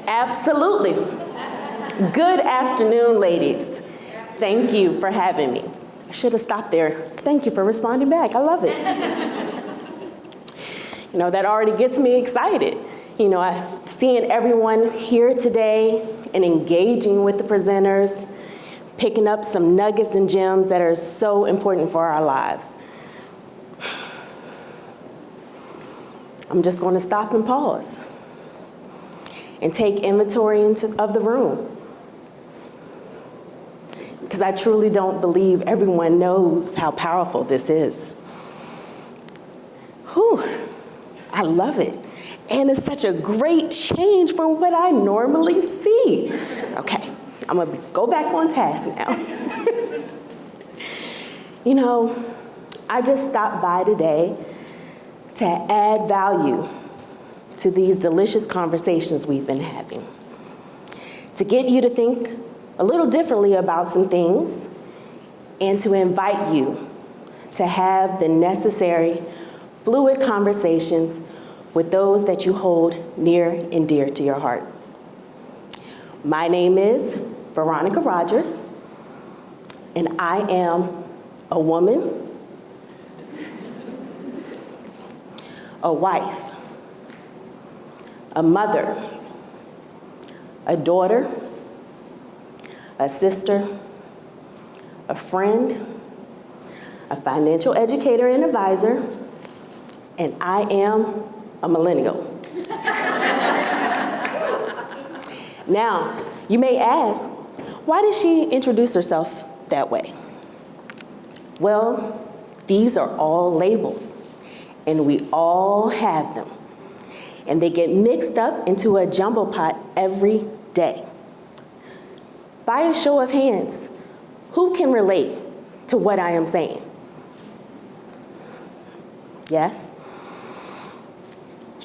Absolutely. Good afternoon, ladies. Thank you for having me. I should have stopped there. Thank you for responding back. I love it. That already gets me excited. Seeing everyone here today and engaging with the presenters, picking up some nuggets and gems that are so important for our lives. I'm just going to stop and pause and take inventory of the room, because I truly don't believe everyone knows how powerful this is. Whew, I love it. And it's such a great change from what I normally see. Okay, I'm gonna go back on task now. I just stopped by today to add value to these delicious conversations we've been having, to get you to think a little differently about some things, and to invite you to have the necessary fluid conversations with those that you hold near and dear to your heart. My name is Veronica Rodgers, and I am a woman, a wife, a mother, a daughter, a sister, a friend, a financial educator and advisor, and I am a millennial. Now, you may ask, why did she introduce herself that way? Well, these are all labels, and we all have them. And they get mixed up into a jumble pot every day. By a show of hands, who can relate to what I am saying? Yes?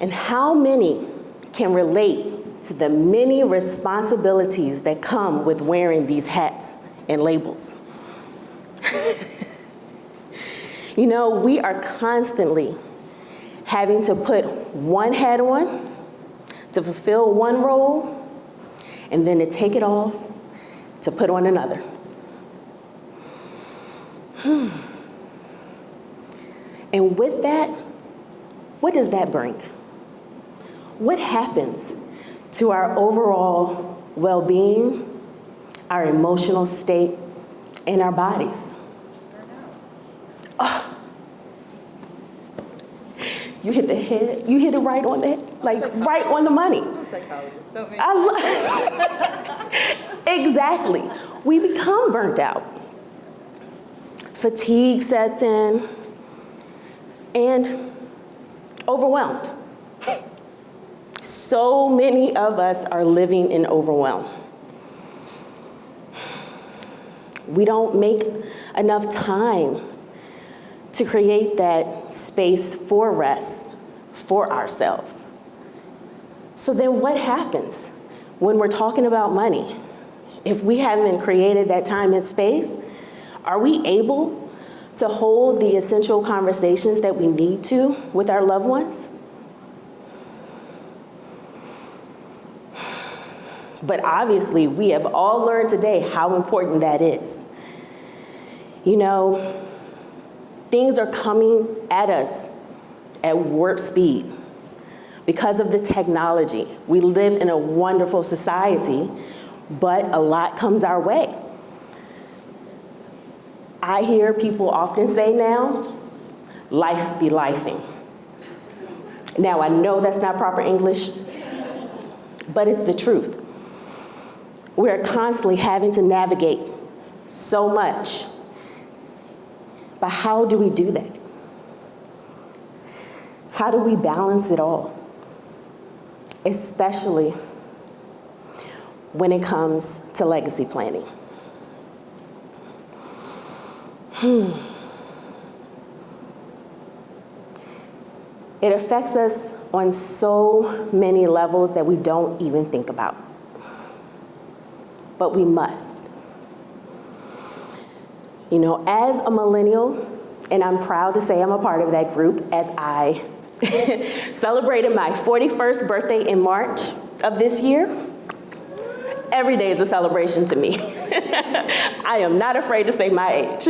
And how many can relate to the many responsibilities that come with wearing these hats and labels? We are constantly having to put one hat on to fulfill one role, and then to take it off to put on another. And with that, what does that bring? What happens to our overall well-being, our emotional state, and our bodies? Oh. You hit the head, you hit it right on the head, right on the money. I'm a psychologist, so Exactly. We become burnt out. Fatigue sets in, and overwhelmed. So many of us are living in overwhelm. We don't make enough time to create that space for rest for ourselves. So then what happens when we're talking about money? If we haven't created that time and space, are we able to hold the essential conversations that we need to with our loved ones? But obviously, we have all learned today how important that is. Things are coming at us at warp speed because of the technology. We live in a wonderful society, but a lot comes our way. I hear people often say now, life be lifing. Now, I know that's not proper English, but it's the truth. We're constantly having to navigate so much. But how do we do that? How do we balance it all? Especially when it comes to legacy planning. It affects us on so many levels that we don't even think about. But we must. As a millennial, and I'm proud to say I'm a part of that group, as I celebrated my 41st birthday in March of this year, Every day is a celebration to me. I am not afraid to say my age.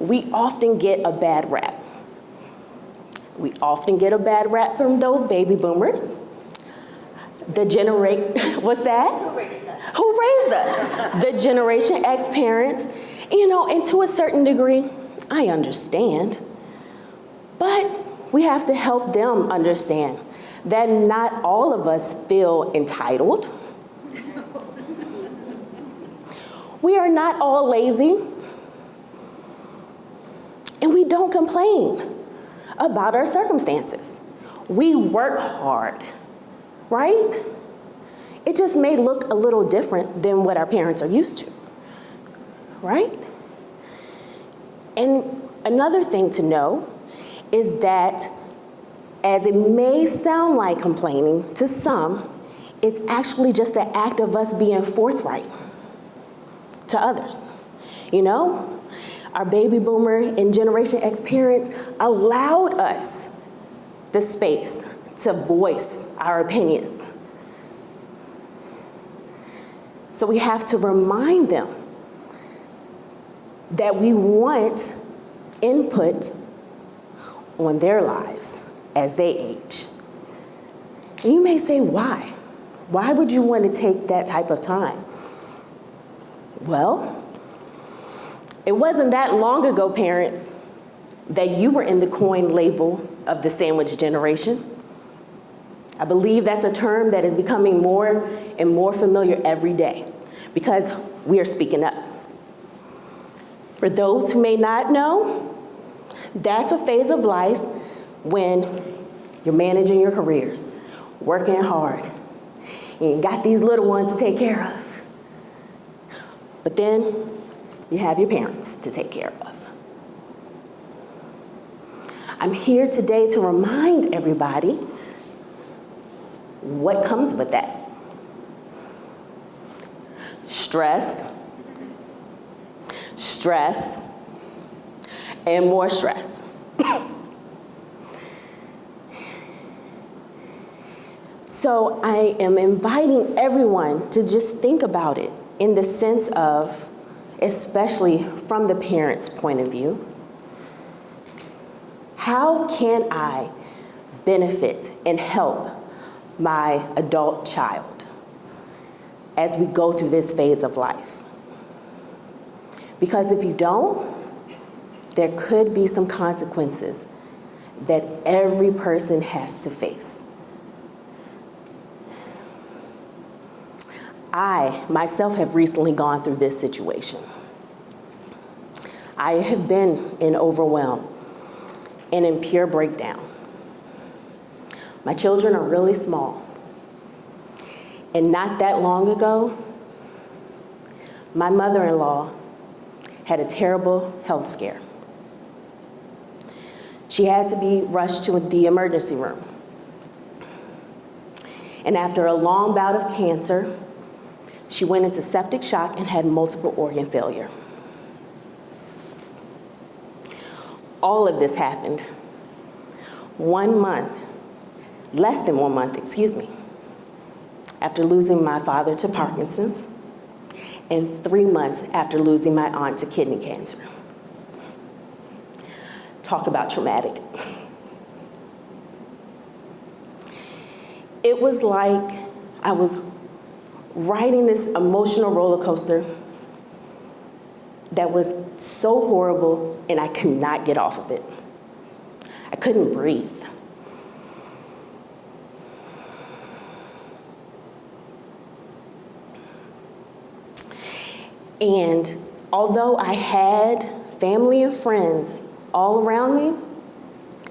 We often get a bad rap. We often get a bad rap from those baby boomers. What's that? Who raised us? The Generation X parents. And to a certain degree, I understand. But we have to help them understand that not all of us feel entitled. We are not all lazy. And we don't complain about our circumstances. We work hard, right? It just may look a little different than what our parents are used to, right? And another thing to know is that as it may sound like complaining to some, it's actually just the act of us being forthright to others. Our baby boomer and Generation X parents allowed us the space to voice our opinions. So we have to remind them that we want input on their lives as they age. And you may say, why? Why would you want to take that type of time? Well, it wasn't that long ago, parents, that you were in the coin label of the sandwich generation. I believe that's a term that is becoming more and more familiar every day because we are speaking up. For those who may not know, that's a phase of life when you're managing your careers, working hard, and you got these little ones to take care of. But then you have your parents to take care of. I'm here today to remind everybody what comes with that. Stress, and more stress. So I am inviting everyone to just think about it in the sense of, especially from the parent's point of view, how can I benefit and help my adult child as we go through this phase of life? Because if you don't, there could be some consequences that every person has to face. I, myself, have recently gone through this situation. I have been in overwhelm and in pure breakdown. My children are really small. And not that long ago, my mother-in-law had a terrible health scare. She had to be rushed to the emergency room. And after a long bout of cancer, she went into septic shock and had multiple organ failure. All of this happened less than 1 month, after losing my father to Parkinson's, and 3 months after losing my aunt to kidney cancer. Talk about traumatic. It was like I was riding this emotional roller coaster that was so horrible, and I could not get off of it. I couldn't breathe. And although I had family and friends all around me,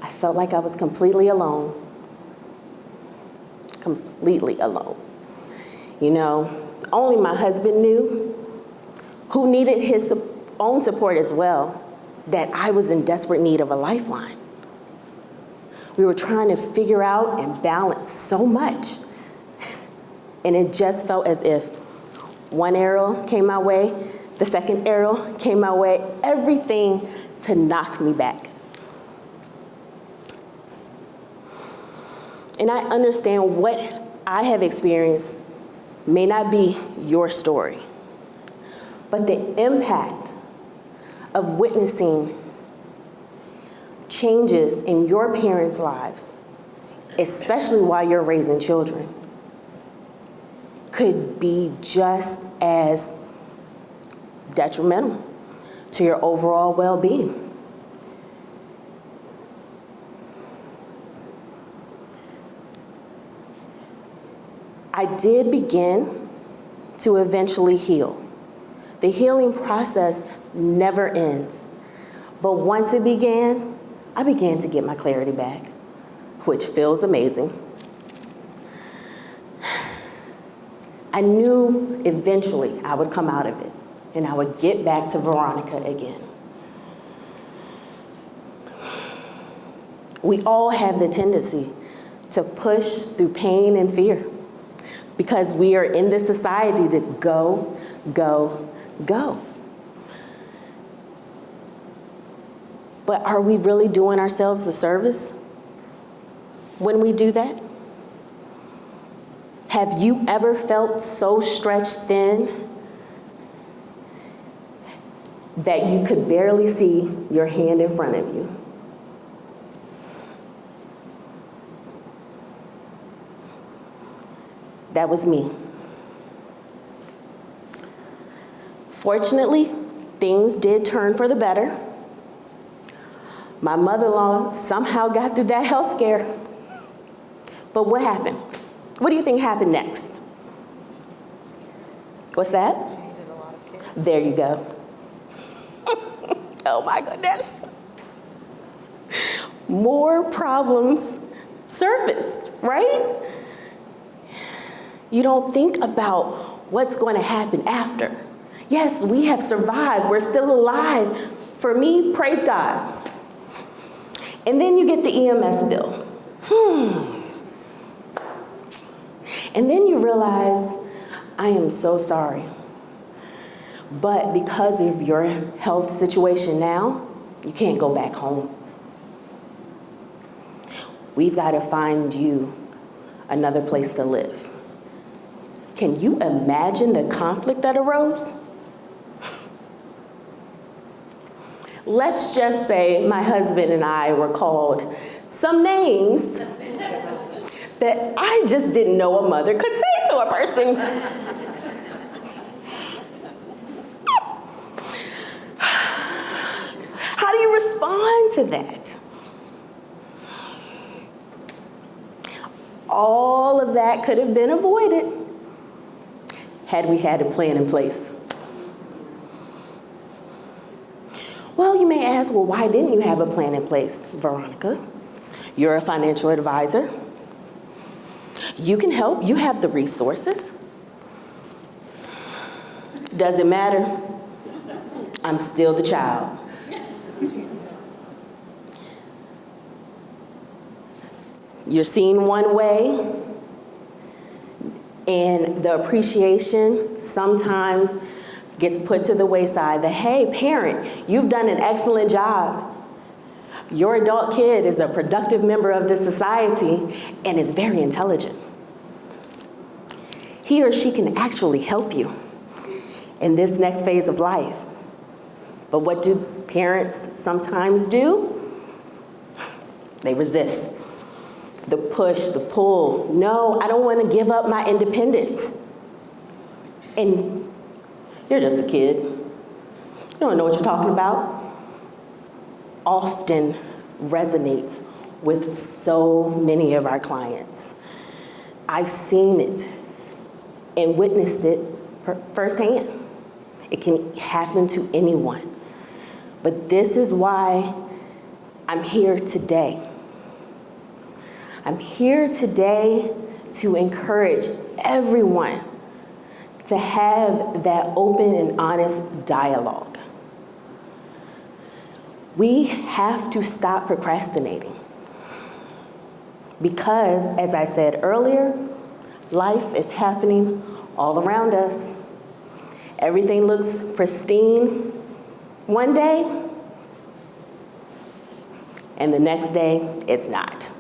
I felt like I was completely alone. Completely alone. Only my husband knew, who needed his own support as well, that I was in desperate need of a lifeline. We were trying to figure out and balance so much. And it just felt as if one arrow came my way, the second arrow came my way, everything to knock me back. And I understand what I have experienced may not be your story, but the impact of witnessing changes in your parents' lives, especially while you're raising children, could be just as detrimental to your overall well-being. I did begin to eventually heal. The healing process never ends. But once it began, I began to get my clarity back, which feels amazing. I knew eventually I would come out of it and I would get back to Veronica again. We all have the tendency to push through pain and fear because we are in this society to go, go, go. But are we really doing ourselves a service when we do that? Have you ever felt so stretched thin that you could barely see your hand in front of you? That was me. Fortunately, things did turn for the better. My mother-in-law somehow got through that health scare. But what happened? What do you think happened next? What's that? She needed a lot of care. There you go. Oh my goodness. More problems surfaced, right? You don't think about what's going to happen after. Yes, we have survived. We're still alive. For me, praise God. And then you get the EMS bill. And then you realize, I am so sorry. But because of your health situation now, you can't go back home. We've got to find you another place to live. Can you imagine the conflict that arose? Let's just say my husband and I were called some names that I just didn't know a mother could say to a person. How do you respond to that? All of that could have been avoided had we had a plan in place. Well, you may ask, well, why didn't you have a plan in place, Veronica? You're a financial advisor. You can help. You have the resources. Doesn't matter. I'm still the child. You're seen one way, and the appreciation sometimes gets put to the wayside that, hey, parent, you've done an excellent job. Your adult kid is a productive member of this society and is very intelligent. He or she can actually help you in this next phase of life. But what do parents sometimes do? They resist. The push, the pull. No, I don't want to give up my independence. And you're just a kid. You don't know what you're talking about. Often resonates with so many of our clients. I've seen it and witnessed it firsthand. It can happen to anyone. But this is why I'm here today. I'm here today to encourage everyone to have that open and honest dialogue. We have to stop procrastinating because, as I said earlier, life is happening all around us. Everything looks pristine one day, and the next day, it's not.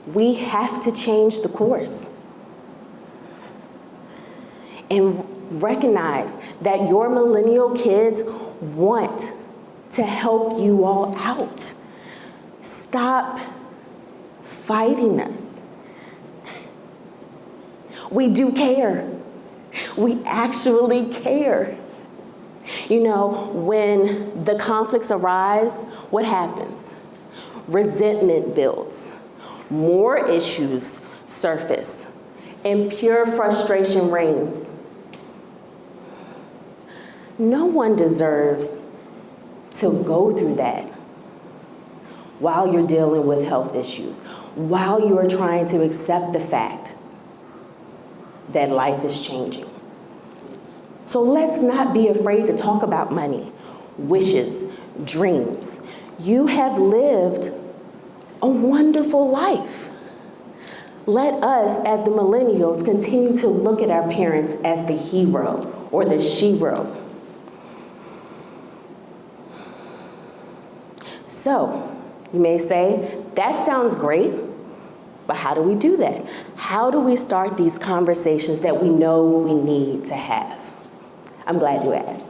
We have to change the course. And recognize that your millennial kids want to help you all out. Stop fighting us. We do care. We actually care. You know, when the conflicts arise, what happens? Resentment builds. More issues surface, and pure frustration reigns. No one deserves to go through that while you're dealing with health issues, while you are trying to accept the fact that life is changing. So let's not be afraid to talk about money, wishes, dreams. You have lived a wonderful life. Let us, as the millennials, continue to look at our parents as the hero or the shero. So, you may say, that sounds great, but how do we do that? How do we start these conversations that we know we need to have? I'm glad you asked.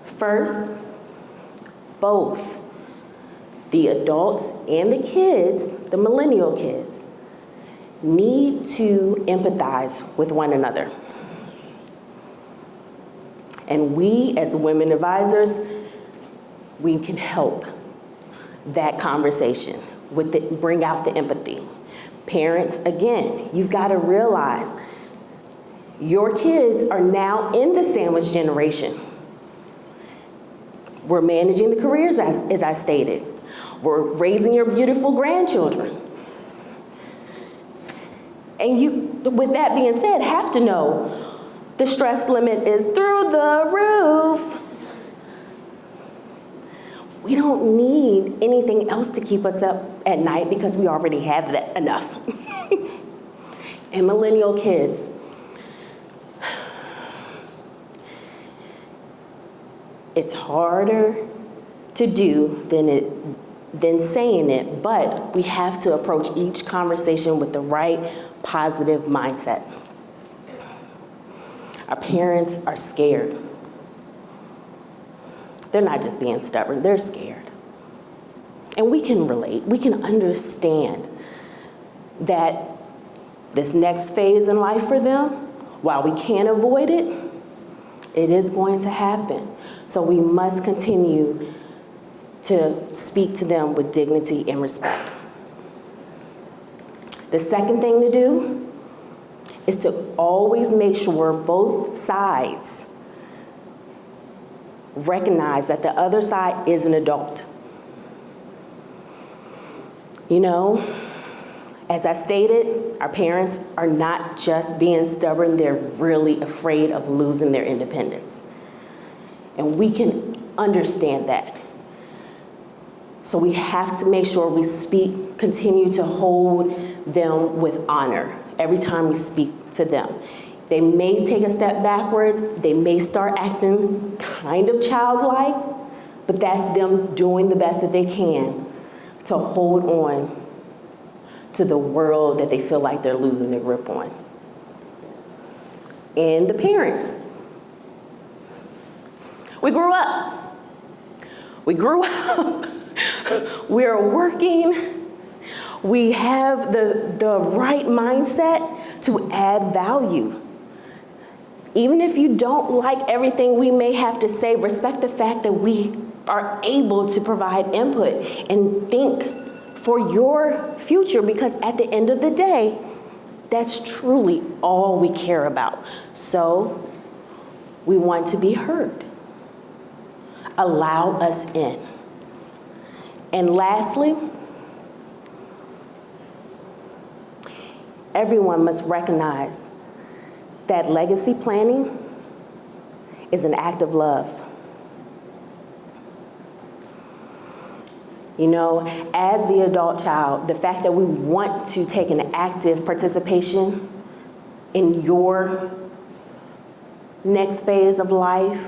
First, both the adults and the kids, the millennial kids, need to empathize with one another. And we, as women advisors, we can help that conversation, bring out the empathy. Parents, again, you've got to realize your kids are now in the sandwich generation. We're managing the careers, as I stated. We're raising your beautiful grandchildren. And you, with that being said, have to know the stress limit is through the roof. We don't need anything else to keep us up at night because we already have that enough. And millennial kids, it's harder to do than saying it, but we have to approach each conversation with the right positive mindset. Our parents are scared. They're not just being stubborn, they're scared. And we can relate, we can understand that this next phase in life for them, while we can't avoid it, it is going to happen. So we must continue to speak to them with dignity and respect. The second thing to do is to always make sure both sides recognize that the other side is an adult. You know, as I stated, our parents are not just being stubborn, they're really afraid of losing their independence. And we can understand that. So we have to make sure we continue to hold them with honor every time we speak to them. They may take a step backwards, they may start acting kind of childlike, but that's them doing the best that they can to hold on to the world that they feel like they're losing their grip on. And the parents. We grew up. We're working. We have the right mindset to add value. Even if you don't like everything we may have to say, respect the fact that we are able to provide input and think for your future, because at the end of the day, that's truly all we care about. So we want to be heard. Allow us in. And lastly, everyone must recognize that legacy planning is an act of love. You know, as the adult child, the fact that we want to take an active participation in your next phase of life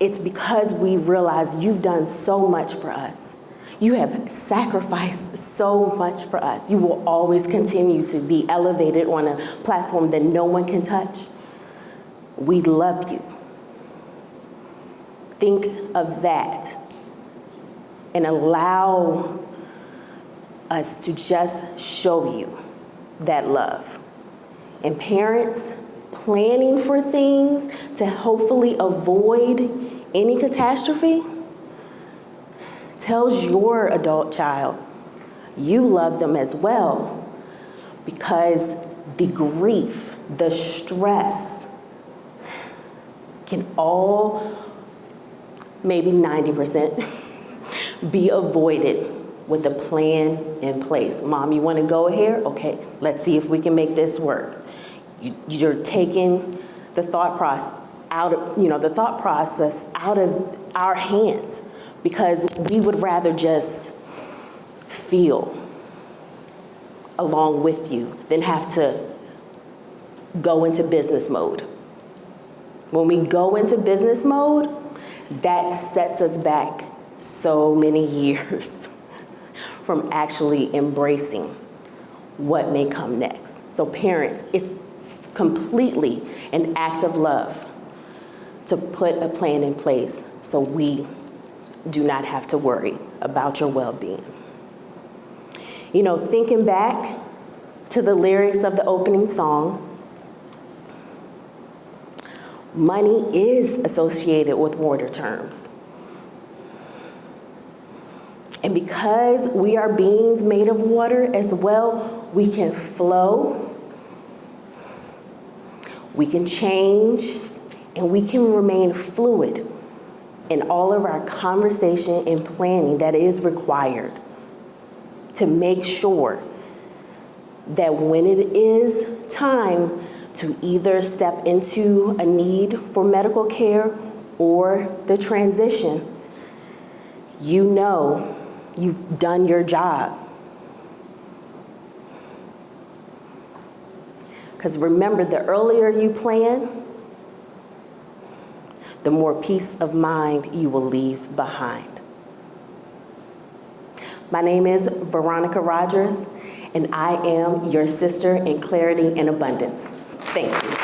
it's because we realize you've done so much for us. You have sacrificed so much for us. You will always continue to be elevated on a platform that no one can touch. We love you. Think of that and allow us to just show you that love. And parents, planning for things to hopefully avoid any catastrophe tells your adult child you love them as well, because the grief, the stress can all, maybe 90%, be avoided with a plan in place. Mom, you want to go here? Okay, let's see if we can make this work. You're taking the thought process out of our hands, because we would rather just feel along with you than have to go into business mode. When we go into business mode, that sets us back so many years from actually embracing what may come next. So parents, it's completely an act of love to put a plan in place so we do not have to worry about your well-being. You know, thinking back to the lyrics of the opening song, money is associated with water terms. And because we are beings made of water as well, we can flow, we can change, and we can remain fluid in all of our conversation and planning that is required to make sure that when it is time to either step into a need for medical care or the transition, you know you've done your job. Because remember, the earlier you plan, the more peace of mind you will leave behind. My name is Veronica Rodgers, and I am your sister in clarity and abundance. Thank you.